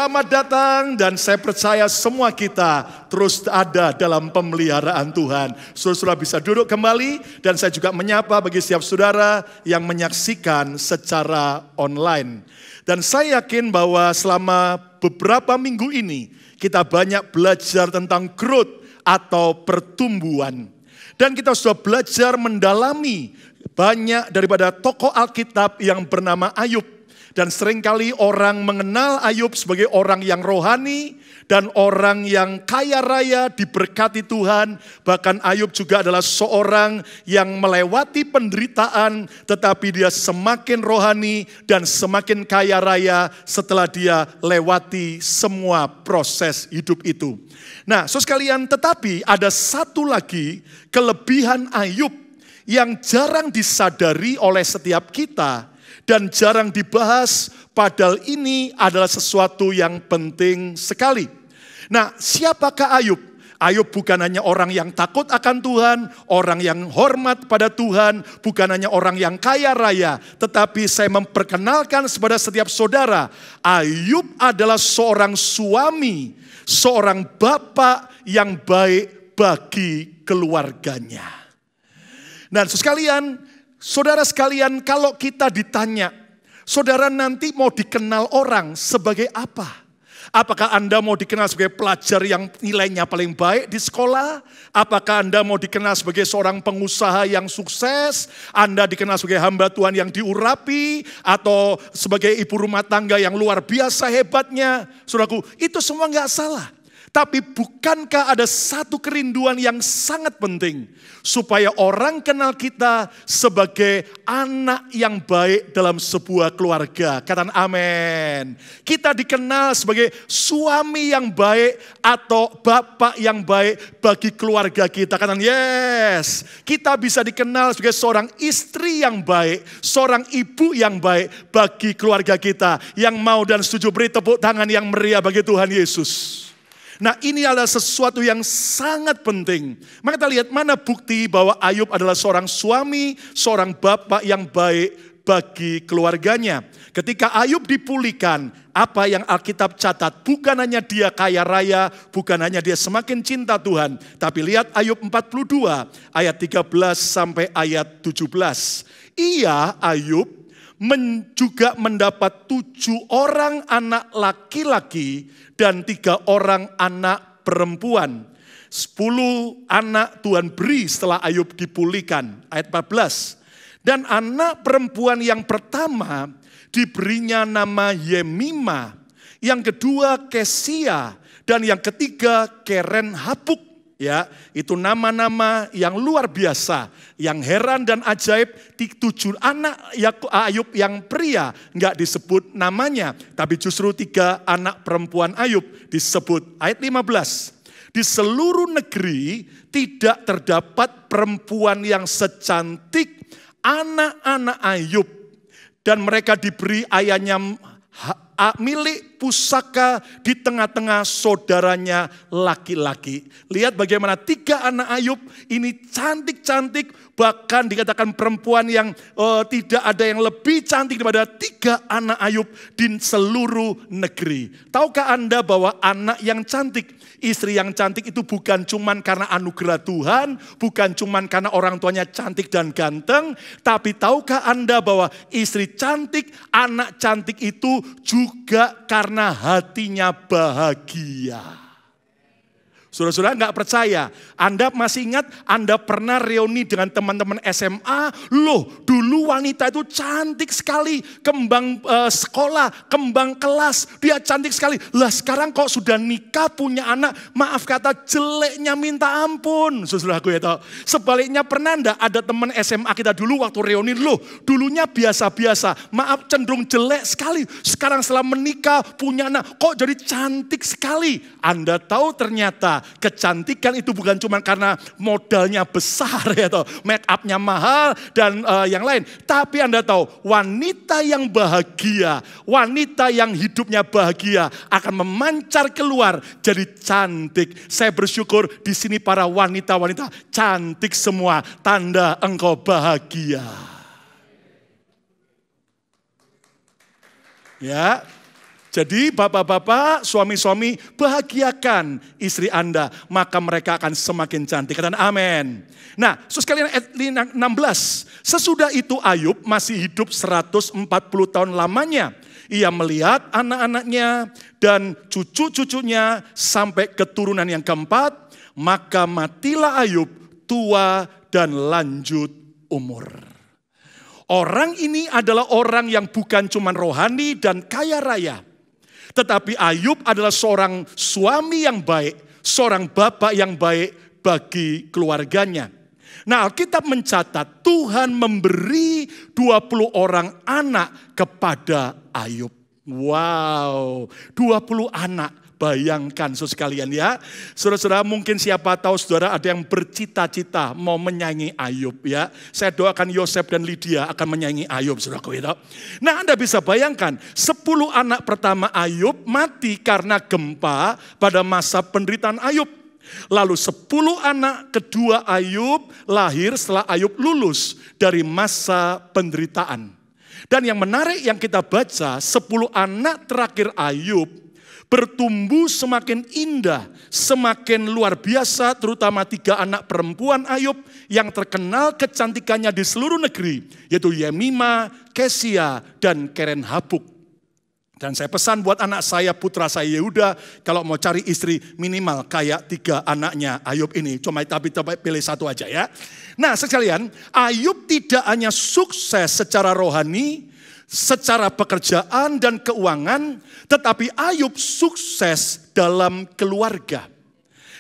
Selamat datang dan saya percaya semua kita terus ada dalam pemeliharaan Tuhan. Saudara-saudara bisa duduk kembali dan saya juga menyapa bagi setiap saudara yang menyaksikan secara online. Dan saya yakin bahwa selama beberapa minggu ini kita banyak belajar tentang growth atau pertumbuhan. Dan kita sudah belajar mendalami banyak daripada tokoh Alkitab yang bernama Ayub. Dan seringkali orang mengenal Ayub sebagai orang yang rohani dan orang yang kaya raya diberkati Tuhan. Bahkan Ayub juga adalah seorang yang melewati penderitaan tetapi dia semakin rohani dan semakin kaya raya setelah dia lewati semua proses hidup itu. Nah, saudara sekalian, tetapi ada satu lagi kelebihan Ayub yang jarang disadari oleh setiap kita dan jarang dibahas, padahal ini adalah sesuatu yang penting sekali. Nah, siapakah Ayub? Ayub bukan hanya orang yang takut akan Tuhan, orang yang hormat pada Tuhan, bukan hanya orang yang kaya raya, tetapi saya memperkenalkan kepada setiap saudara, Ayub adalah seorang suami, seorang bapak yang baik bagi keluarganya. Nah, saudara sekalian, kalau kita ditanya, saudara nanti mau dikenal orang sebagai apa? Apakah Anda mau dikenal sebagai pelajar yang nilainya paling baik di sekolah? Apakah Anda mau dikenal sebagai seorang pengusaha yang sukses? Anda dikenal sebagai hamba Tuhan yang diurapi? Atau sebagai ibu rumah tangga yang luar biasa hebatnya? Saudaraku, itu semua nggak salah. Tapi bukankah ada satu kerinduan yang sangat penting supaya orang kenal kita sebagai anak yang baik dalam sebuah keluarga? Katakan amin. Kita dikenal sebagai suami yang baik atau bapak yang baik bagi keluarga kita. Katakan yes. Kita bisa dikenal sebagai seorang istri yang baik, seorang ibu yang baik bagi keluarga kita. Yang mau dan setuju beri tepuk tangan yang meriah bagi Tuhan Yesus. Nah, ini adalah sesuatu yang sangat penting. Maka kita lihat mana bukti bahwa Ayub adalah seorang suami, seorang bapak yang baik bagi keluarganya. Ketika Ayub dipulihkan, apa yang Alkitab catat, bukan hanya dia kaya raya, bukan hanya dia semakin cinta Tuhan. Tapi lihat Ayub 42 ayat 13 sampai ayat 17. Ia, Ayub, juga mendapat 7 orang anak laki-laki dan 3 orang anak perempuan. 10 anak Tuhan beri setelah Ayub dipulihkan. Ayat 14. Dan anak perempuan yang pertama diberinya nama Yemima. Yang kedua Kesia. Dan yang ketiga Keren Hapuk. Ya, itu nama-nama yang luar biasa, yang heran dan ajaib. 7 anak Ayub yang pria enggak disebut namanya, tapi justru 3 anak perempuan Ayub disebut. Ayat 15. Di seluruh negeri tidak terdapat perempuan yang secantik anak-anak Ayub, dan mereka diberi ayahnya milik pusaka di tengah-tengah saudaranya laki-laki. Lihat bagaimana 3 anak Ayub ini cantik-cantik, bahkan dikatakan perempuan yang tidak ada yang lebih cantik daripada 3 anak Ayub di seluruh negeri. Tahukah Anda bahwa anak yang cantik, istri yang cantik itu bukan cuman karena anugerah Tuhan, bukan cuman karena orang tuanya cantik dan ganteng, tapi tahukah Anda bahwa istri cantik, anak cantik itu juga karena hatinya bahagia. Saudara-saudara nggak percaya, Anda masih ingat Anda pernah reuni dengan teman-teman SMA, loh dulu wanita itu cantik sekali, kembang sekolah, kembang kelas, dia cantik sekali. Lah sekarang kok sudah nikah punya anak, maaf kata jeleknya minta ampun. Saudaraku ya tahu. Sebaliknya pernah enggak ada teman SMA kita dulu waktu reuni, loh dulunya biasa-biasa, maaf cenderung jelek sekali. Sekarang setelah menikah punya anak, kok jadi cantik sekali. Anda tahu ternyata kecantikan itu bukan cuma karena modalnya besar ya toh, make upnya mahal dan yang lain. Tapi Anda tahu wanita yang bahagia, wanita yang hidupnya bahagia akan memancar keluar jadi cantik. Saya bersyukur di sini para wanita-wanita cantik semua, tanda engkau bahagia. Ya. Jadi bapak-bapak, suami-suami, bahagiakan istri Anda, maka mereka akan semakin cantik. Katakan amin. Nah, sekalian ayat 16. Sesudah itu Ayub masih hidup 140 tahun lamanya. Ia melihat anak-anaknya dan cucu-cucunya sampai keturunan yang keempat. Maka matilah Ayub tua dan lanjut umur. Orang ini adalah orang yang bukan cuma rohani dan kaya raya. Tetapi Ayub adalah seorang suami yang baik, seorang bapak yang baik bagi keluarganya. Nah, Alkitab mencatat Tuhan memberi 20 orang anak kepada Ayub. Wow, 20 anak. Bayangkan saudara sekalian ya. Saudara-saudara, mungkin siapa tahu saudara ada yang bercita-cita mau menyaingi Ayub ya. Saya doakan Yosef dan Lydia akan menyaingi Ayub, saudaraku ya. Nah, Anda bisa bayangkan 10 anak pertama Ayub mati karena gempa pada masa penderitaan Ayub. Lalu 10 anak kedua Ayub lahir setelah Ayub lulus dari masa penderitaan. Dan yang menarik yang kita baca, 10 anak terakhir Ayub bertumbuh semakin indah, semakin luar biasa, terutama 3 anak perempuan Ayub yang terkenal kecantikannya di seluruh negeri, yaitu Yemima, Kesia, dan Keren-Habuk. Dan saya pesan buat anak saya, putra saya Yehuda, kalau mau cari istri minimal kayak 3 anaknya Ayub ini. Cuma tapi pilih satu aja ya. Nah sekalian, Ayub tidak hanya sukses secara rohani, secara pekerjaan dan keuangan, tetapi Ayub sukses dalam keluarga.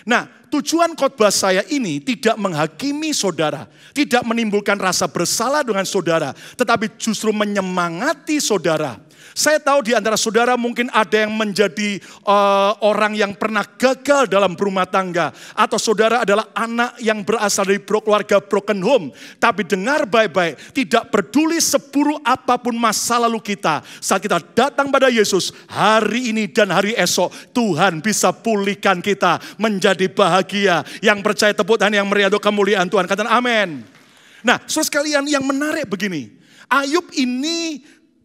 Nah, tujuan khotbah saya ini tidak menghakimi saudara, tidak menimbulkan rasa bersalah dengan saudara, tetapi justru menyemangati saudara. Saya tahu di antara saudara mungkin ada yang menjadi orang yang pernah gagal dalam berumah tangga. Atau saudara adalah anak yang berasal dari keluarga broken home. Tapi dengar baik-baik, tidak peduli seburuk apapun masa lalu kita. Saat kita datang pada Yesus, hari ini dan hari esok, Tuhan bisa pulihkan kita menjadi bahagia. Yang percaya tepuk tangan yang meriah untuk kemuliaan Tuhan. Katakan amin. Nah, saudara sekalian yang menarik begini. Ayub ini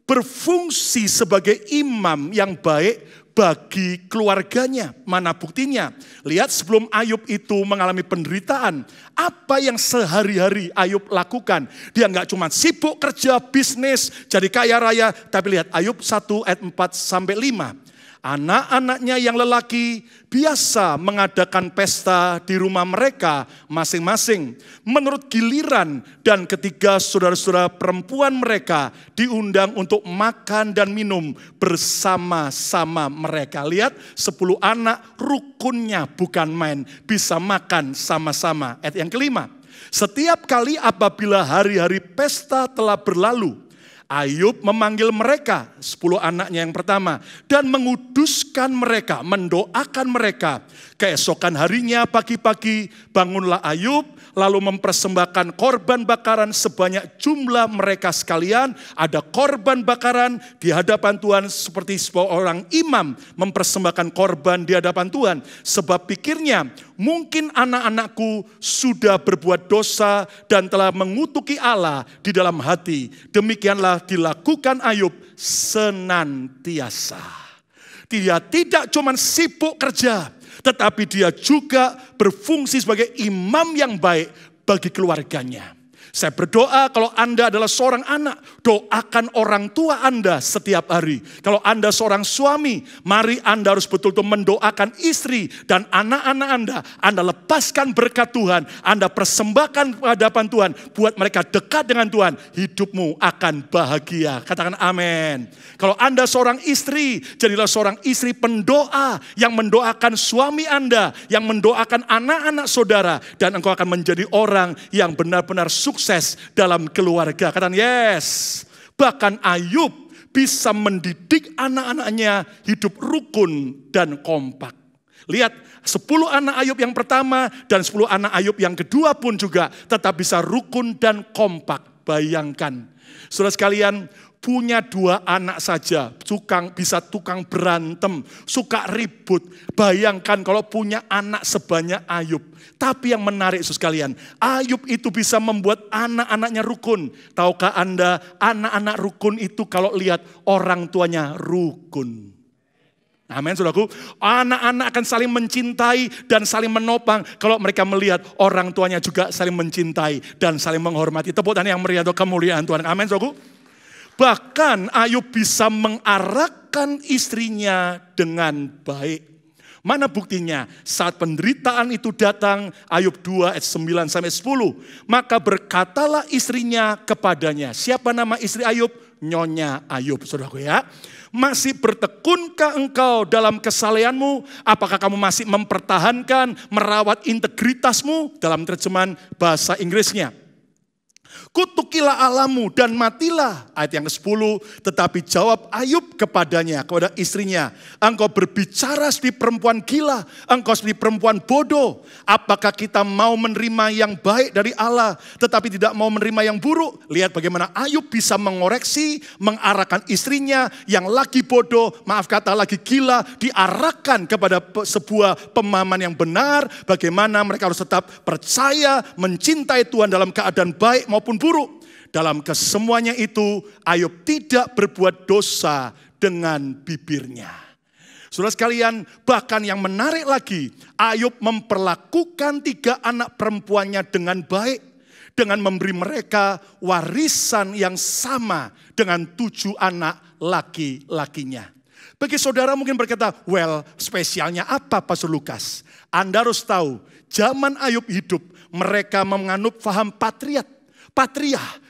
berfungsi sebagai imam yang baik bagi keluarganya. Mana buktinya? Lihat sebelum Ayub itu mengalami penderitaan, apa yang sehari-hari Ayub lakukan? Dia nggak cuma sibuk kerja, bisnis, jadi kaya raya, tapi lihat Ayub 1 ayat 4-5. Anak-anaknya yang lelaki biasa mengadakan pesta di rumah mereka masing-masing menurut giliran, dan ketiga saudara-saudara perempuan mereka diundang untuk makan dan minum bersama-sama mereka. Lihat 10 anak rukunnya bukan main, bisa makan sama-sama. Ayat yang kelima, setiap kali apabila hari-hari pesta telah berlalu, Ayub memanggil mereka, 10 anaknya yang pertama, dan menguduskan mereka, mendoakan mereka. Keesokan harinya pagi-pagi bangunlah Ayub, lalu mempersembahkan korban bakaran sebanyak jumlah mereka sekalian. Ada korban bakaran di hadapan Tuhan seperti seorang imam mempersembahkan korban di hadapan Tuhan. Sebab pikirnya, mungkin anak-anakku sudah berbuat dosa dan telah mengutuki Allah di dalam hati. Demikianlah dilakukan Ayub senantiasa. Dia tidak cuma sibuk kerja, tetapi dia juga berfungsi sebagai imam yang baik bagi keluarganya. Saya berdoa kalau Anda adalah seorang anak, doakan orang tua Anda setiap hari. Kalau Anda seorang suami, mari Anda harus betul-betul mendoakan istri dan anak-anak Anda. Anda lepaskan berkat Tuhan, Anda persembahkan hadapan Tuhan, buat mereka dekat dengan Tuhan. Hidupmu akan bahagia. Katakan amin. Kalau Anda seorang istri, jadilah seorang istri pendoa yang mendoakan suami Anda, yang mendoakan anak-anak saudara, dan engkau akan menjadi orang yang benar-benar sukses dalam keluarga. Katakan yes. Bahkan Ayub bisa mendidik anak-anaknya hidup rukun dan kompak. Lihat 10 anak Ayub yang pertama dan 10 anak Ayub yang kedua pun juga tetap bisa rukun dan kompak. Bayangkan. Saudara sekalian, punya 2 anak saja, bisa tukang berantem, suka ribut. Bayangkan kalau punya anak sebanyak Ayub. Tapi yang menarik saudara sekalian, Ayub itu bisa membuat anak-anaknya rukun. Tahukah Anda, anak-anak rukun itu kalau lihat orang tuanya rukun. Amin, saudaraku. Anak-anak akan saling mencintai dan saling menopang kalau mereka melihat orang tuanya juga saling mencintai dan saling menghormati. Tepuk tangan yang meriah untuk kemuliaan Tuhan. Amin, saudaraku. Bahkan Ayub bisa mengarahkan istrinya dengan baik. Mana buktinya? Saat penderitaan itu datang, Ayub 2 ayat 9 sampai 10. Maka berkatalah istrinya kepadanya. Siapa nama istri Ayub? Nyonya Ayub, saudaraku ya. Masih bertekunkah engkau dalam kesalehanmu? Apakah kamu masih mempertahankan, merawat integritasmu? Dalam terjemahan bahasa Inggrisnya. Kutukilah Allahmu dan matilah. Ayat yang ke-10, tetapi jawab Ayub kepadanya, kepada istrinya, engkau berbicara seperti perempuan gila, engkau seperti perempuan bodoh. Apakah kita mau menerima yang baik dari Allah, tetapi tidak mau menerima yang buruk? Lihat bagaimana Ayub bisa mengoreksi, mengarahkan istrinya yang lagi bodoh, maaf kata lagi gila, diarahkan kepada sebuah pemahaman yang benar, bagaimana mereka harus tetap percaya, mencintai Tuhan dalam keadaan baik maupun buruk. Dalam kesemuanya itu Ayub tidak berbuat dosa dengan bibirnya. Saudara sekalian, bahkan yang menarik lagi, Ayub memperlakukan 3 anak perempuannya dengan baik, dengan memberi mereka warisan yang sama dengan 7 anak laki-lakinya. Bagi saudara mungkin berkata, well, spesialnya apa Pastor Lukas? Anda harus tahu, zaman Ayub hidup, mereka menganut paham patria,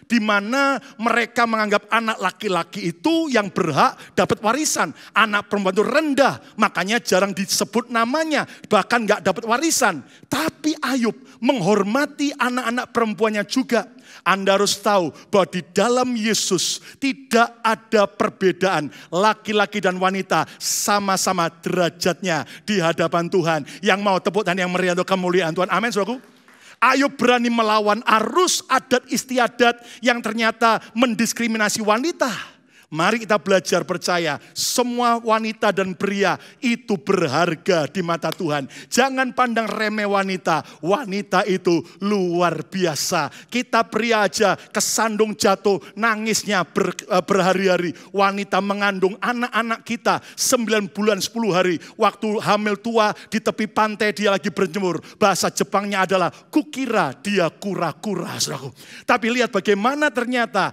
di mana mereka menganggap anak laki-laki itu yang berhak dapat warisan. Anak perempuan itu rendah, makanya jarang disebut namanya, bahkan gak dapat warisan. Tapi Ayub menghormati anak-anak perempuannya juga. Anda harus tahu bahwa di dalam Yesus tidak ada perbedaan. Laki-laki dan wanita sama-sama derajatnya di hadapan Tuhan. Yang mau tepuk tangan yang meriah untuk kemuliaan Tuhan. Amin, saudaraku. Ayub berani melawan arus adat istiadat yang ternyata mendiskriminasi wanita. Mari kita belajar percaya, semua wanita dan pria itu berharga di mata Tuhan. Jangan pandang remeh wanita, wanita itu luar biasa. Kita pria aja kesandung jatuh, nangisnya berhari-hari. Wanita mengandung anak-anak kita 9 bulan 10 hari. Waktu hamil tua di tepi pantai dia lagi berjemur. Bahasa Jepangnya adalah kukira dia kura-kura, saudaraku. Tapi lihat bagaimana ternyata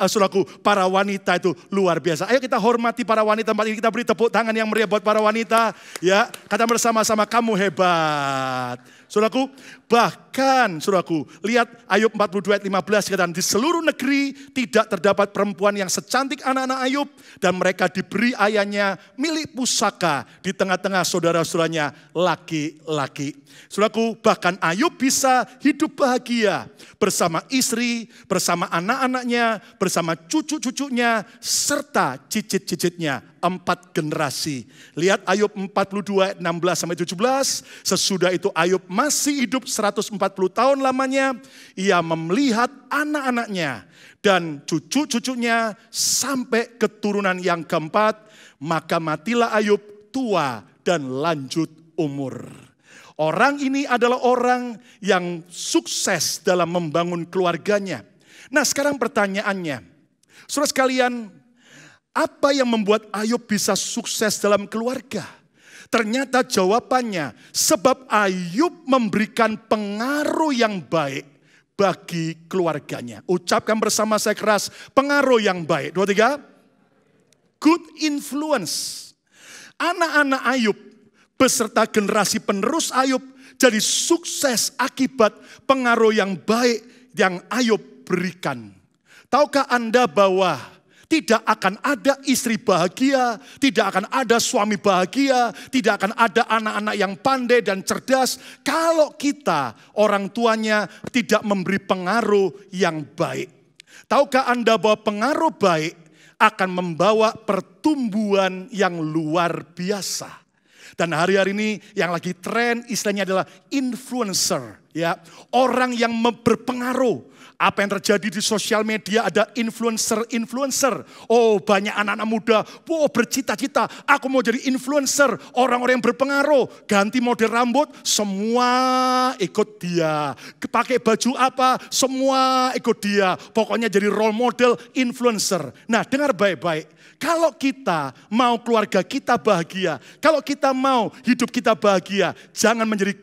saudaraku, para wanita itu luar biasa. Ayo kita hormati para wanita tempat ini. Kita beri tepuk tangan yang meriah buat para wanita. Ya, kata bersama-sama, kamu hebat. Saudaraku, bahkan saudaraku, lihat Ayub 42 ayat 15 katakan, di seluruh negeri tidak terdapat perempuan yang secantik anak-anak Ayub, dan mereka diberi ayahnya milik pusaka di tengah-tengah saudara-saudaranya laki-laki. Saudaraku, bahkan Ayub bisa hidup bahagia bersama istri, bersama anak-anaknya, bersama cucu-cucunya, serta cicit-cicitnya, 4 generasi. Lihat Ayub 42 ayat 16 sampai 17. Sesudah itu Ayub masih hidup 140 tahun lamanya. Ia melihat anak-anaknya dan cucu-cucunya sampai keturunan yang keempat. Maka matilah Ayub tua dan lanjut umur. Orang ini adalah orang yang sukses dalam membangun keluarganya. Nah, sekarang pertanyaannya, saudara sekalian, apa yang membuat Ayub bisa sukses dalam keluarga? Ternyata jawabannya, sebab Ayub memberikan pengaruh yang baik bagi keluarganya. Ucapkan bersama saya keras, pengaruh yang baik. 2, 3. Good influence. Anak-anak Ayub beserta generasi penerus Ayub jadi sukses akibat pengaruh yang baik yang Ayub berikan. Tahukah Anda bahwa tidak akan ada istri bahagia, tidak akan ada suami bahagia, tidak akan ada anak-anak yang pandai dan cerdas kalau kita, orang tuanya, tidak memberi pengaruh yang baik. Tahukah Anda bahwa pengaruh baik akan membawa pertumbuhan yang luar biasa. Dan hari-hari ini yang lagi tren istilahnya adalah influencer. Ya, orang yang berpengaruh. Apa yang terjadi di sosial media, ada influencer. Oh, banyak anak-anak muda, bercita-cita, aku mau jadi influencer. Orang-orang yang berpengaruh, ganti model rambut, semua ikut dia. Pakai baju apa, semua ikut dia. Pokoknya jadi role model influencer. Nah, dengar baik-baik. Kalau kita mau keluarga kita bahagia, kalau kita mau hidup kita bahagia, jangan menjadi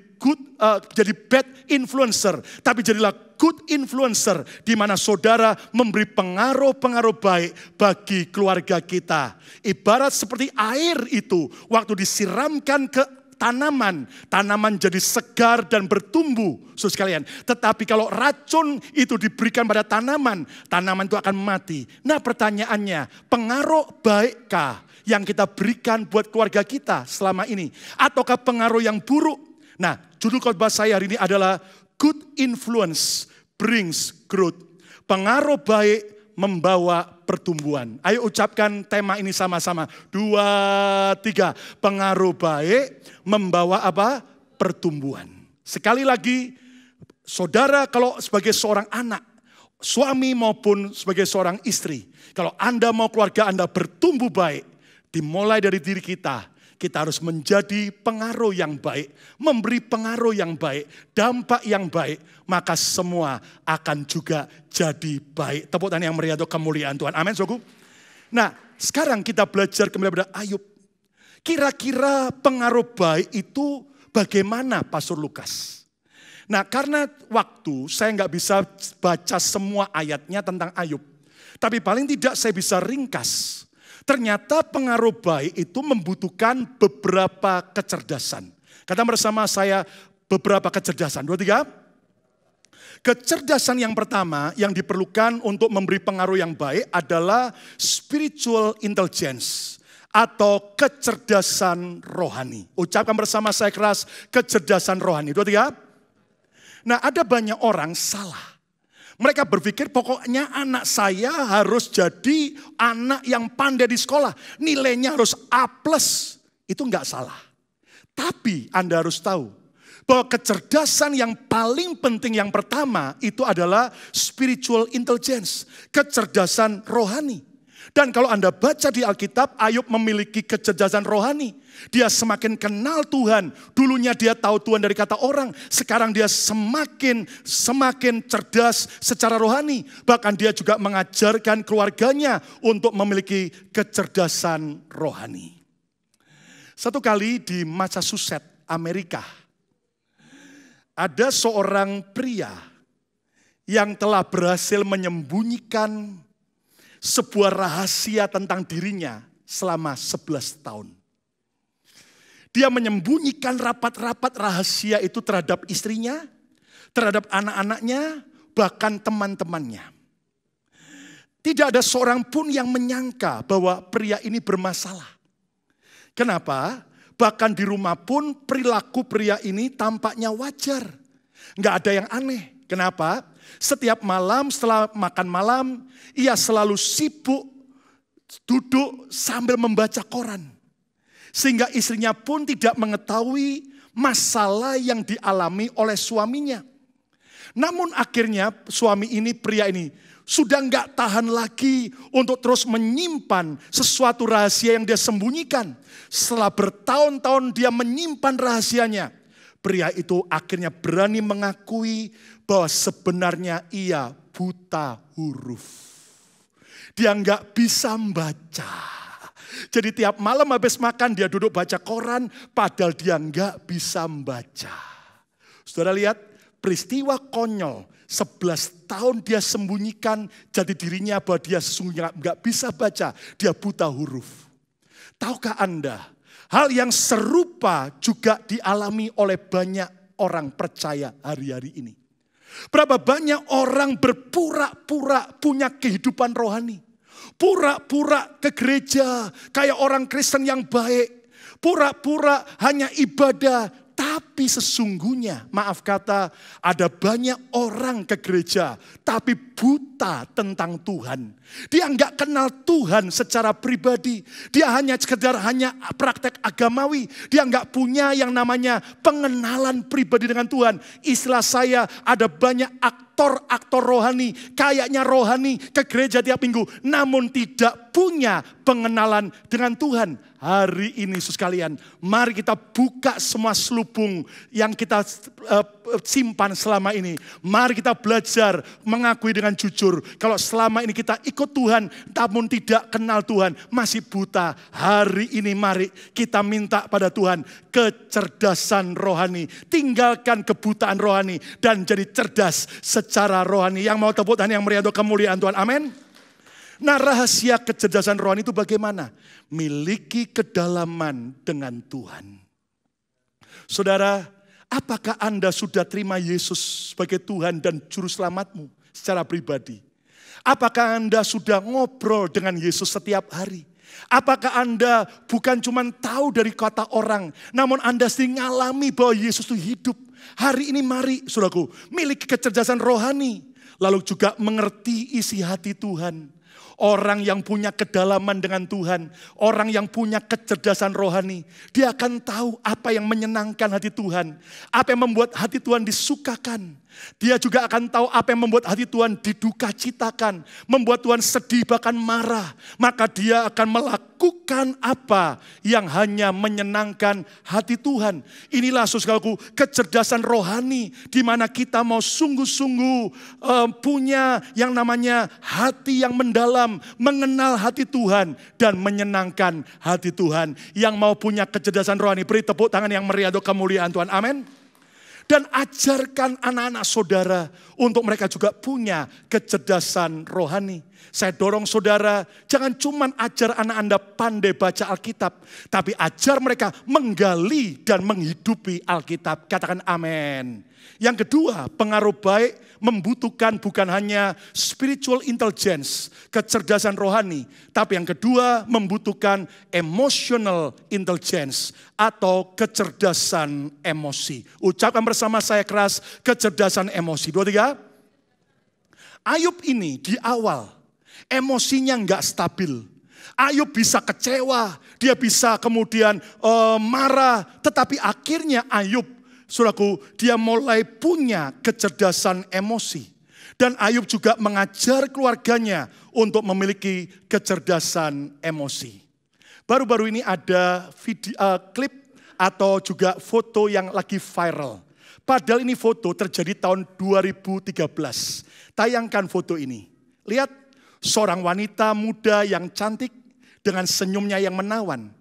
jadi bad influencer, tapi jadilah good influencer, di mana saudara memberi pengaruh-pengaruh baik bagi keluarga kita. Ibarat seperti air itu, waktu disiramkan ke tanaman jadi segar dan bertumbuh, saudara sekalian. Tetapi kalau racun itu diberikan pada tanaman itu akan mati. Nah, pertanyaannya, pengaruh baikkah yang kita berikan buat keluarga kita selama ini? Ataukah pengaruh yang buruk? Nah, judul khotbah saya hari ini adalah Good Influence Brings Growth. Pengaruh baik membawa pertumbuhan. Ayo ucapkan tema ini sama-sama. 2, 3. Pengaruh baik membawa apa? Pertumbuhan. Sekali lagi, saudara kalau sebagai seorang anak, suami maupun sebagai seorang istri, kalau Anda mau keluarga Anda bertumbuh baik, dimulai dari diri kita. Kita harus menjadi pengaruh yang baik, memberi pengaruh yang baik, dampak yang baik, maka semua akan juga jadi baik. Tepuk tangan yang meriah untuk kemuliaan Tuhan. Amin, saudaraku. Nah, sekarang kita belajar kembali pada Ayub. Kira-kira pengaruh baik itu bagaimana, Pastor Lukas? Nah, karena waktu saya nggak bisa baca semua ayatnya tentang Ayub. Tapi paling tidak saya bisa ringkas. Ternyata pengaruh baik itu membutuhkan beberapa kecerdasan. Kata bersama saya beberapa kecerdasan. 2, 3. Kecerdasan yang pertama yang diperlukan untuk memberi pengaruh yang baik adalah spiritual intelligence atau kecerdasan rohani. Ucapkan bersama saya keras, kecerdasan rohani. 2, 3. Nah, ada banyak orang salah. Mereka berpikir pokoknya anak saya harus jadi anak yang pandai di sekolah. Nilainya harus A+. Itu enggak salah. Tapi Anda harus tahu bahwa kecerdasan yang paling penting yang pertama itu adalah spiritual intelligence. Kecerdasan rohani. Dan kalau Anda baca di Alkitab, Ayub memiliki kecerdasan rohani. Dia semakin kenal Tuhan. Dulunya dia tahu Tuhan dari kata orang. Sekarang dia semakin cerdas secara rohani. Bahkan dia juga mengajarkan keluarganya untuk memiliki kecerdasan rohani. Satu kali di Massachusetts, Amerika, ada seorang pria yang telah berhasil menyembunyikan sebuah rahasia tentang dirinya selama 11 tahun. Dia menyembunyikan rapat-rapat rahasia itu terhadap istrinya, terhadap anak-anaknya, bahkan teman-temannya. Tidak ada seorang pun yang menyangka bahwa pria ini bermasalah. Kenapa? Bahkan di rumah pun perilaku pria ini tampaknya wajar. Nggak ada yang aneh. Kenapa? Setiap malam setelah makan malam, ia selalu sibuk duduk sambil membaca koran. Sehingga istrinya pun tidak mengetahui masalah yang dialami oleh suaminya. Namun akhirnya pria ini sudah nggak tahan lagi untuk terus menyimpan sesuatu rahasia yang dia sembunyikan. Setelah bertahun-tahun dia menyimpan rahasianya, pria itu akhirnya berani mengakui bahwa sebenarnya ia buta huruf. Dia nggak bisa membaca. Jadi tiap malam habis makan dia duduk baca koran, padahal dia nggak bisa membaca. Saudara lihat peristiwa konyol. 11 tahun dia sembunyikan jati dirinya bahwa dia sesungguhnya nggak bisa baca. Dia buta huruf. Tahukah Anda, hal yang serupa juga dialami oleh banyak orang percaya hari-hari ini. Berapa banyak orang berpura-pura punya kehidupan rohani. Pura-pura ke gereja kayak orang Kristen yang baik. Pura-pura hanya ibadah. Tapi Tapi sesungguhnya, maaf kata, ada banyak orang ke gereja, tapi buta tentang Tuhan. Dia nggak kenal Tuhan secara pribadi. Dia hanya sekedar praktek agamawi. Dia nggak punya yang namanya pengenalan pribadi dengan Tuhan. Istilah saya, ada banyak aktor rohani, kayaknya rohani ke gereja tiap minggu, namun tidak punya pengenalan dengan Tuhan. Hari ini Yesus sekalian, mari kita buka semua selubung yang kita simpan selama ini. Mari kita belajar mengakui dengan jujur. Kalau selama ini kita ikut Tuhan, namun tidak kenal Tuhan, masih buta. Hari ini mari kita minta pada Tuhan kecerdasan rohani. Tinggalkan kebutaan rohani dan jadi cerdas secara rohani. Yang mau tepuk tangan yang meriah untuk kemuliaan Tuhan, amin. Nah, rahasia kecerdasan rohani itu bagaimana? Miliki kedalaman dengan Tuhan. Saudara, apakah Anda sudah terima Yesus sebagai Tuhan dan Juru Selamatmu secara pribadi? Apakah Anda sudah ngobrol dengan Yesus setiap hari? Apakah Anda bukan cuma tahu dari kata orang, namun Anda sendiri ngalami bahwa Yesus itu hidup? Hari ini mari, saudaraku, miliki kecerdasan rohani. Lalu juga mengerti isi hati Tuhan. Orang yang punya kedalaman dengan Tuhan, orang yang punya kecerdasan rohani, dia akan tahu apa yang menyenangkan hati Tuhan, apa yang membuat hati Tuhan disukakan. Dia juga akan tahu apa yang membuat hati Tuhan didukacitakan, membuat Tuhan sedih bahkan marah. Maka dia akan melakukan apa yang hanya menyenangkan hati Tuhan. Inilah saudaraku kecerdasan rohani, di mana kita mau sungguh-sungguh punya yang namanya hati yang mendalam, mengenal hati Tuhan dan menyenangkan hati Tuhan. Yang mau punya kecerdasan rohani, beri tepuk tangan yang meriah untuk kemuliaan Tuhan, amin. Dan ajarkan anak-anak saudara untuk mereka juga punya kecerdasan rohani. Saya dorong saudara, jangan cuma ajar anak Anda pandai baca Alkitab, tapi ajar mereka menggali dan menghidupi Alkitab. Katakan amin. Yang kedua, pengaruh baik membutuhkan bukan hanya spiritual intelligence, kecerdasan rohani, tapi yang kedua membutuhkan emotional intelligence atau kecerdasan emosi. Ucapkan bersama saya keras, kecerdasan emosi. 2, 3. Ayub ini di awal emosinya nggak stabil. Ayub bisa kecewa, dia bisa kemudian marah, tetapi akhirnya Ayub, saudaraku, dia mulai punya kecerdasan emosi. Dan Ayub juga mengajar keluarganya untuk memiliki kecerdasan emosi. Baru-baru ini ada klip atau juga foto yang lagi viral. Padahal ini foto terjadi tahun 2013. Tayangkan foto ini. Lihat seorang wanita muda yang cantik dengan senyumnya yang menawan.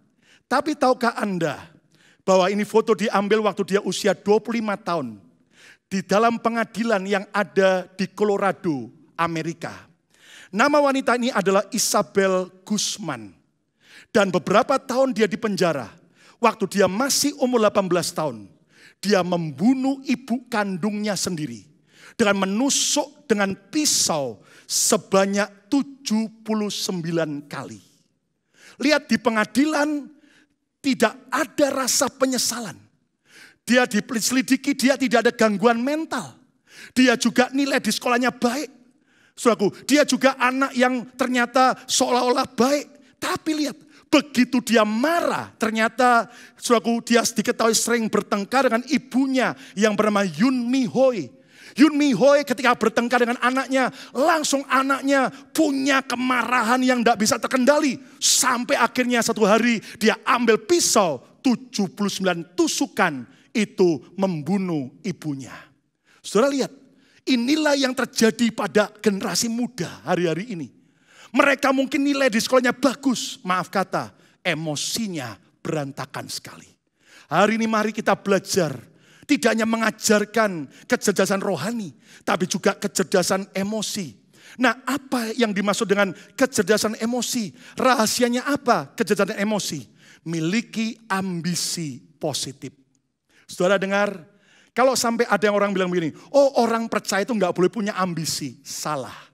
Tapi tahukah Anda bahwa ini foto diambil waktu dia usia 25 tahun. Di dalam pengadilan yang ada di Colorado, Amerika. Nama wanita ini adalah Isabel Guzman. Dan beberapa tahun dia dipenjara. Waktu dia masih umur 18 tahun. Dia membunuh ibu kandungnya sendiri. Dengan menusuk dengan pisau sebanyak 79 kali. Lihat di pengadilan tidak ada rasa penyesalan. Dia diselidiki, dia tidak ada gangguan mental. Dia juga nilai di sekolahnya baik. Saudaraku, dia juga anak yang ternyata seolah-olah baik. Tapi lihat, begitu dia marah, ternyata saudaraku, dia diketahui sering bertengkar dengan ibunya yang bernama Yoon Mi Hoi. Yoon Mi Hoi ketika bertengkar dengan anaknya, langsung anaknya punya kemarahan yang tidak bisa terkendali. Sampai akhirnya satu hari dia ambil pisau, 79 tusukan, itu membunuh ibunya. Saudara lihat, inilah yang terjadi pada generasi muda hari-hari ini. Mereka mungkin nilai di sekolahnya bagus, maaf kata, emosinya berantakan sekali. Hari ini mari kita belajar, tidak hanya mengajarkan kecerdasan rohani, tapi juga kecerdasan emosi. Nah, apa yang dimaksud dengan kecerdasan emosi? Rahasianya apa kecerdasan emosi? Miliki ambisi positif. Saudara dengar, kalau sampai ada yang orang bilang begini, oh orang percaya itu nggak boleh punya ambisi. Salah.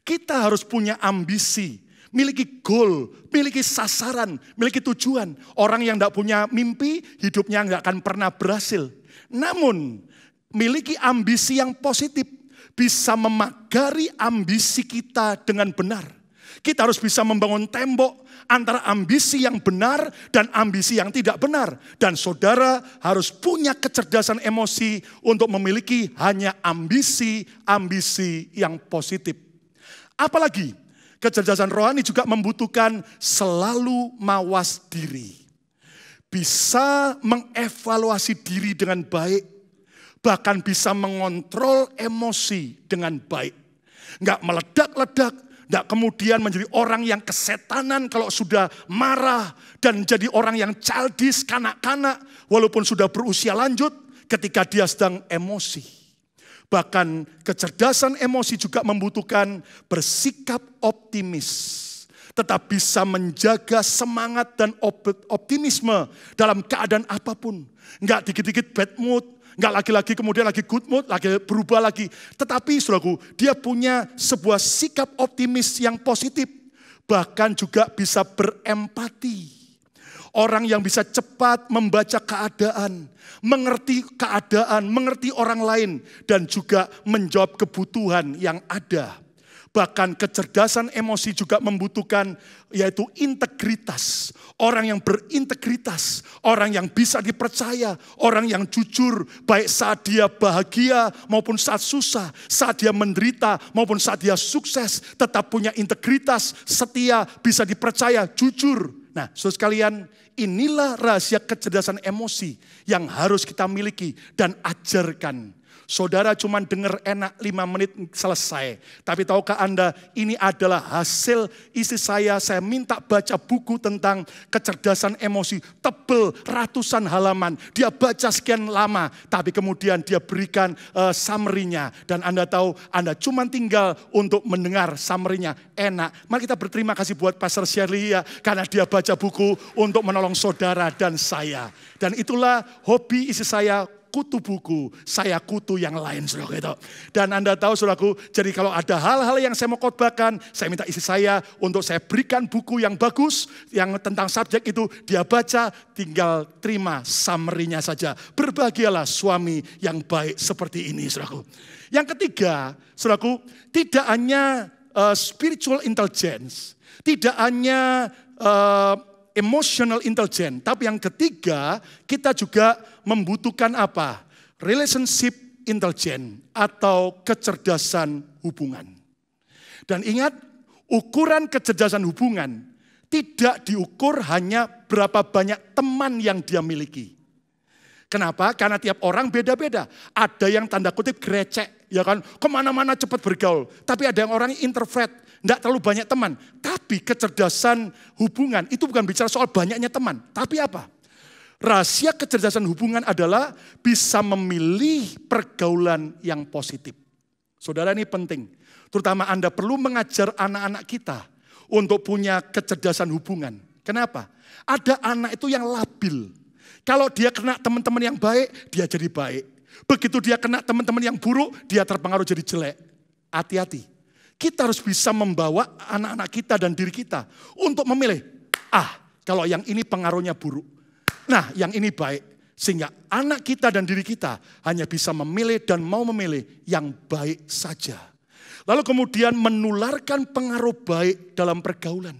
Kita harus punya ambisi. miliki goal, miliki sasaran, miliki tujuan. Orang yang tidak punya mimpi, hidupnya nggak akan pernah berhasil. Namun, miliki ambisi yang positif, bisa memagari ambisi kita dengan benar. Kita harus bisa membangun tembok antara ambisi yang benar dan ambisi yang tidak benar. Dan saudara harus punya kecerdasan emosi untuk memiliki hanya ambisi-ambisi yang positif. Apalagi kecerdasan rohani juga membutuhkan selalu mawas diri. Bisa mengevaluasi diri dengan baik, bahkan bisa mengontrol emosi dengan baik. Enggak meledak-ledak, enggak kemudian menjadi orang yang kesetanan kalau sudah marah, dan jadi orang yang childish, kanak-kanak, walaupun sudah berusia lanjut ketika dia sedang emosi. Bahkan kecerdasan emosi juga membutuhkan bersikap optimis, tetap bisa menjaga semangat dan optimisme dalam keadaan apapun. Enggak dikit-dikit bad mood, enggak lagi-lagi kemudian lagi good mood, lagi berubah lagi. Tetapi saudaraku, dia punya sebuah sikap optimis yang positif. Bahkan juga bisa berempati. Orang yang bisa cepat membaca keadaan, mengerti orang lain, dan juga menjawab kebutuhan yang ada. Bahkan kecerdasan emosi juga membutuhkan yaitu integritas. Orang yang berintegritas, orang yang bisa dipercaya, orang yang jujur baik saat dia bahagia maupun saat susah, saat dia menderita maupun saat dia sukses, tetap punya integritas, setia, bisa dipercaya, jujur. Nah, saudara sekalian, inilah rahasia kecerdasan emosi yang harus kita miliki dan ajarkan. Saudara cuma dengar enak 5 menit selesai. Tapi tahukah Anda, ini adalah hasil istri saya minta baca buku tentang kecerdasan emosi. Tebel, ratusan halaman. Dia baca sekian lama, tapi kemudian dia berikan summary-nya. Dan Anda tahu, Anda cuma tinggal untuk mendengar summary-nya. Enak. Mari kita berterima kasih buat Pastor Shirley ya, karena dia baca buku untuk menolong saudara dan saya. Dan itulah hobi istri saya, kutu buku, saya kutu yang lain, saudara gitu. Dan Anda tahu, saudaraku, jadi kalau ada hal-hal yang saya mau khotbahkan, saya minta istri saya untuk saya berikan buku yang bagus, yang tentang subjek itu, dia baca, tinggal terima summary-nya saja. Berbahagialah suami yang baik seperti ini, saudaraku. Yang ketiga, saudaraku, tidak hanya spiritual intelligence, tidak hanya emotional intelligence, tapi yang ketiga, kita juga membutuhkan apa? Relationship intelligence atau kecerdasan hubungan. Dan ingat, ukuran kecerdasan hubungan tidak diukur hanya berapa banyak teman yang dia miliki. Kenapa? Karena tiap orang beda-beda. Ada yang tanda kutip grecek, ya kan? Kemana-mana cepat bergaul. Tapi ada yang orang introvert, tidak terlalu banyak teman. Tapi kecerdasan hubungan itu bukan bicara soal banyaknya teman. Tapi apa? Rahasia kecerdasan hubungan adalah bisa memilih pergaulan yang positif. Saudara, ini penting. Terutama Anda perlu mengajar anak-anak kita untuk punya kecerdasan hubungan. Kenapa? Ada anak itu yang labil. Kalau dia kena teman-teman yang baik, dia jadi baik. Begitu dia kena teman-teman yang buruk, dia terpengaruh jadi jelek. Hati-hati. Kita harus bisa membawa anak-anak kita dan diri kita untuk memilih. Kalau yang ini pengaruhnya buruk. Nah, yang ini baik. Sehingga anak kita dan diri kita hanya bisa memilih dan mau memilih yang baik saja. Lalu kemudian menularkan pengaruh baik dalam pergaulan.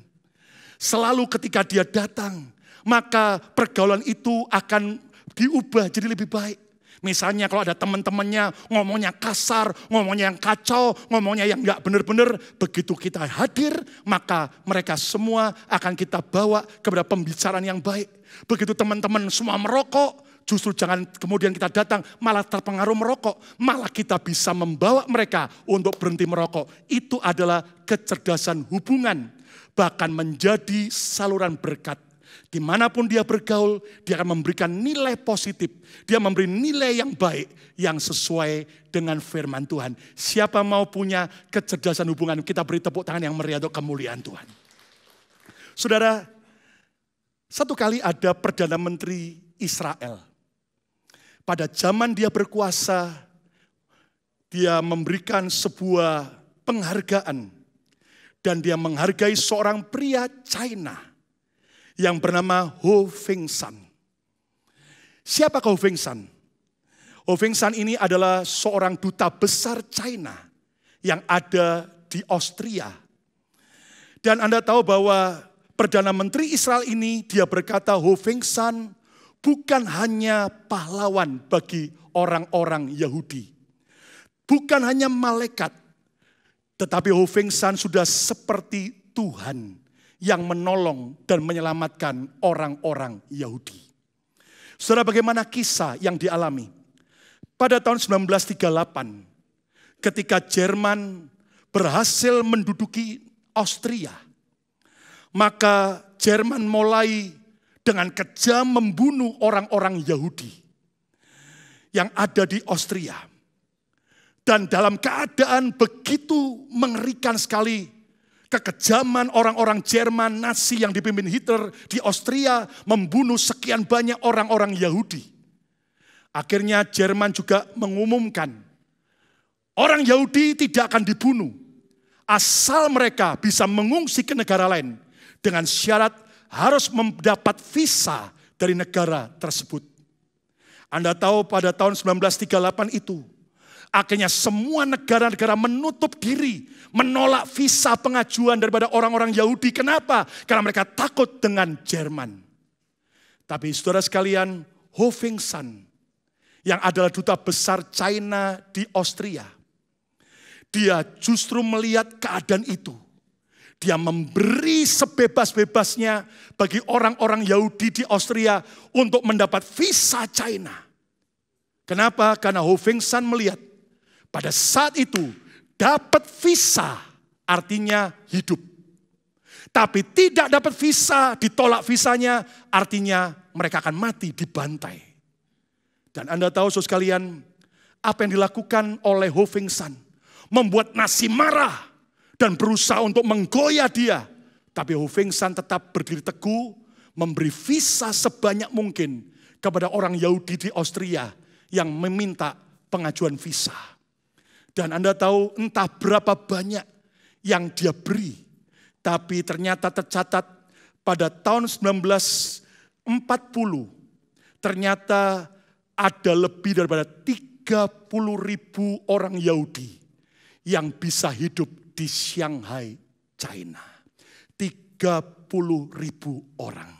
Selalu ketika dia datang, maka pergaulan itu akan diubah jadi lebih baik. Misalnya kalau ada teman-temannya ngomongnya kasar, ngomongnya yang kacau, ngomongnya yang enggak benar-benar, begitu kita hadir, maka mereka semua akan kita bawa kepada pembicaraan yang baik. Begitu teman-teman semua merokok, justru jangan kemudian kita datang malah terpengaruh merokok. Malah kita bisa membawa mereka untuk berhenti merokok. Itu adalah kecerdasan hubungan. Bahkan menjadi saluran berkat. Dimanapun dia bergaul, dia akan memberikan nilai positif. Dia memberi nilai yang baik, yang sesuai dengan firman Tuhan. Siapa mau punya kecerdasan hubungan, kita beri tepuk tangan yang meriah untuk kemuliaan Tuhan. Saudara, satu kali ada Perdana Menteri Israel. Pada zaman dia berkuasa, dia memberikan sebuah penghargaan. Dan dia menghargai seorang pria China yang bernama Ho Feng Shan. Siapakah Ho Feng Shan? Ho Feng Shan ini adalah seorang duta besar China yang ada di Austria. Dan Anda tahu bahwa Perdana Menteri Israel ini dia berkata Ho Feng Shan bukan hanya pahlawan bagi orang-orang Yahudi. Bukan hanya malaikat. Tetapi Ho Feng Shan sudah seperti Tuhan yang menolong dan menyelamatkan orang-orang Yahudi. Saudara, bagaimana kisah yang dialami? Pada tahun 1938, ketika Jerman berhasil menduduki Austria, maka Jerman mulai dengan kejam membunuh orang-orang Yahudi yang ada di Austria. Dan dalam keadaan begitu mengerikan sekali, kekejaman orang-orang Jerman Nazi yang dipimpin Hitler di Austria membunuh sekian banyak orang-orang Yahudi. Akhirnya Jerman juga mengumumkan, orang Yahudi tidak akan dibunuh, asal mereka bisa mengungsi ke negara lain dengan syarat harus mendapat visa dari negara tersebut. Anda tahu pada tahun 1938 itu, akhirnya semua negara-negara menutup diri, menolak visa pengajuan daripada orang-orang Yahudi. Kenapa? Karena mereka takut dengan Jerman. Tapi saudara sekalian, Ho Feng Shan yang adalah duta besar China di Austria, dia justru melihat keadaan itu. Dia memberi sebebas-bebasnya bagi orang-orang Yahudi di Austria untuk mendapat visa China. Kenapa? Karena Ho Feng Shan melihat pada saat itu dapat visa artinya hidup. Tapi tidak dapat visa, ditolak visanya artinya mereka akan mati dibantai. Dan Anda tahu saudara sekalian, apa yang dilakukan oleh Ho Feng Shan membuat Nazi marah dan berusaha untuk menggoyah dia. Tapi Ho Feng Shan tetap berdiri teguh, memberi visa sebanyak mungkin kepada orang Yahudi di Austria yang meminta pengajuan visa. Dan Anda tahu entah berapa banyak yang dia beri. Tapi ternyata tercatat pada tahun 1940, ternyata ada lebih daripada 30.000 orang Yahudi yang bisa hidup di Shanghai, China. 30.000 orang.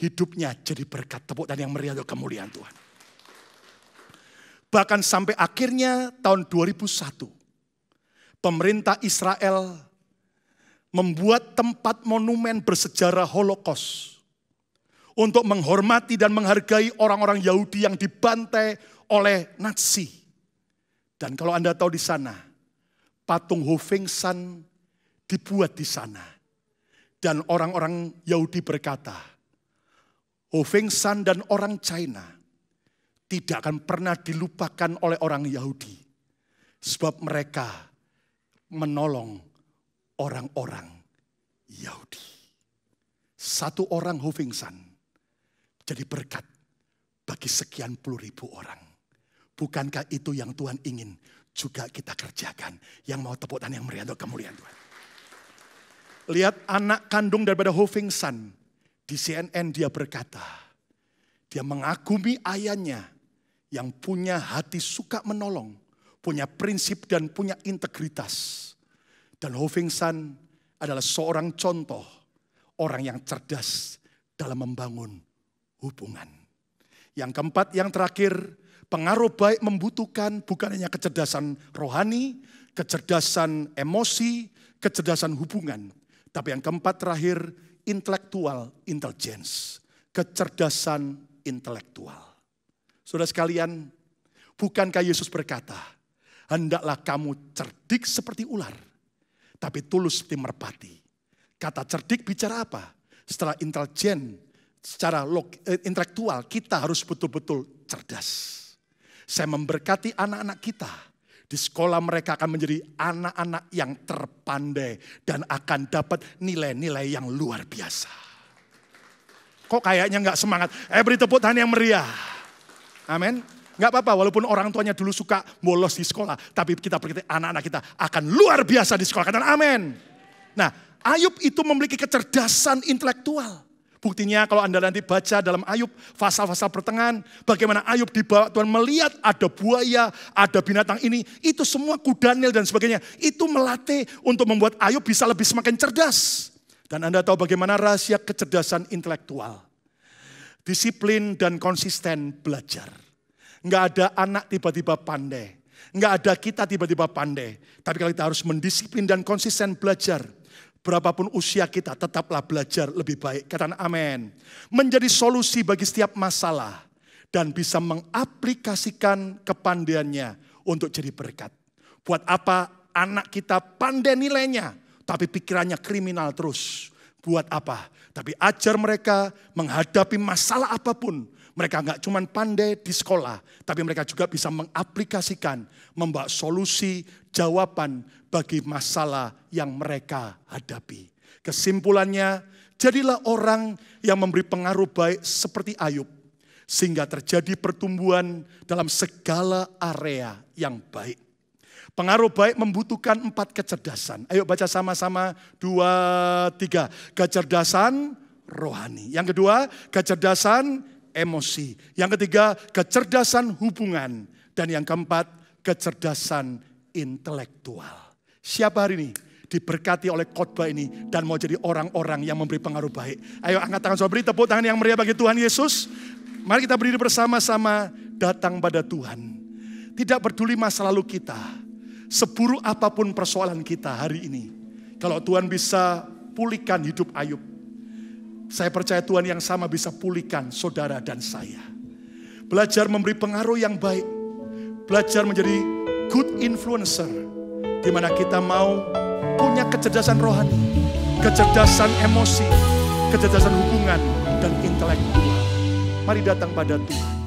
Hidupnya jadi berkat. Tepuk tangan yang meriah untuk kemuliaan Tuhan. Bahkan sampai akhirnya tahun 2001, pemerintah Israel membuat tempat monumen bersejarah Holocaust untuk menghormati dan menghargai orang-orang Yahudi yang dibantai oleh Nazi. Dan kalau Anda tahu di sana, patung Ho Feng Shan dibuat di sana. Dan orang-orang Yahudi berkata, Ho Feng Shan dan orang China tidak akan pernah dilupakan oleh orang Yahudi. Sebab mereka menolong orang-orang Yahudi. Satu orang Ho Feng Shan jadi berkat bagi sekian puluh ribu orang. Bukankah itu yang Tuhan ingin juga kita kerjakan? Yang mau tepuk tangan yang meriah untuk kemuliaan Tuhan. Lihat anak kandung daripada Ho Feng Shan. Di CNN dia berkata, dia mengagumi ayahnya yang punya hati suka menolong, punya prinsip dan punya integritas. Dan Ho Feng Shan adalah seorang contoh orang yang cerdas dalam membangun hubungan. Yang keempat, yang terakhir, pengaruh baik membutuhkan bukan hanya kecerdasan rohani, kecerdasan emosi, kecerdasan hubungan. Tapi yang keempat terakhir, intelektual intelligence, kecerdasan intelektual. Saudara sekalian, bukankah Yesus berkata, hendaklah kamu cerdik seperti ular, tapi tulus seperti merpati. Kata cerdik bicara apa? Setelah intelijen, secara intelektual, kita harus betul-betul cerdas. Saya memberkati anak-anak kita. Di sekolah mereka akan menjadi anak-anak yang terpandai dan akan dapat nilai-nilai yang luar biasa. Kok kayaknya gak semangat? Beri tepuk tangan yang meriah. Amin. Gak apa-apa walaupun orang tuanya dulu suka bolos di sekolah. Tapi kita berkata anak-anak kita akan luar biasa di sekolah. Katakan amin. Nah, Ayub itu memiliki kecerdasan intelektual. Buktinya kalau Anda nanti baca dalam Ayub, pasal-pasal pertengahan, bagaimana Ayub dibawa Tuhan melihat ada buaya, ada binatang ini, itu semua kudanil dan sebagainya. Itu melatih untuk membuat Ayub bisa lebih semakin cerdas. Dan Anda tahu bagaimana rahasia kecerdasan intelektual. Disiplin dan konsisten belajar. Enggak ada anak tiba-tiba pandai. Enggak ada kita tiba-tiba pandai. Tapi kalau kita harus mendisiplin dan konsisten belajar. Berapapun usia kita tetaplah belajar lebih baik. Katakan amin. Menjadi solusi bagi setiap masalah. Dan bisa mengaplikasikan kepandaiannya untuk jadi berkat. Buat apa anak kita pandai nilainya. Tapi pikirannya kriminal terus. Buat apa? Tapi ajar mereka menghadapi masalah apapun. Mereka enggak cuma pandai di sekolah. Tapi mereka juga bisa mengaplikasikan. Membawa solusi, jawaban bagi masalah yang mereka hadapi. Kesimpulannya, jadilah orang yang memberi pengaruh baik seperti Ayub. Sehingga terjadi pertumbuhan dalam segala area yang baik. Pengaruh baik membutuhkan 4 kecerdasan. Ayo baca sama-sama 2, 3. Kecerdasan rohani. Yang kedua, kecerdasan emosi. Yang ketiga, kecerdasan hubungan. Dan yang keempat, kecerdasan intelektual. Siapa hari ini diberkati oleh khotbah ini dan mau jadi orang-orang yang memberi pengaruh baik? Ayo angkat tangan, beri tepuk tangan yang meriah bagi Tuhan Yesus. Mari kita berdiri bersama-sama datang pada Tuhan. Tidak peduli masa lalu kita, seburuk apapun persoalan kita hari ini. Kalau Tuhan bisa pulihkan hidup Ayub, saya percaya Tuhan yang sama bisa pulihkan saudara dan saya. Belajar memberi pengaruh yang baik. Belajar menjadi good influencer. Di mana kita mau punya kecerdasan rohani, kecerdasan emosi, kecerdasan hubungan, dan intelektual. Mari datang pada Tuhan.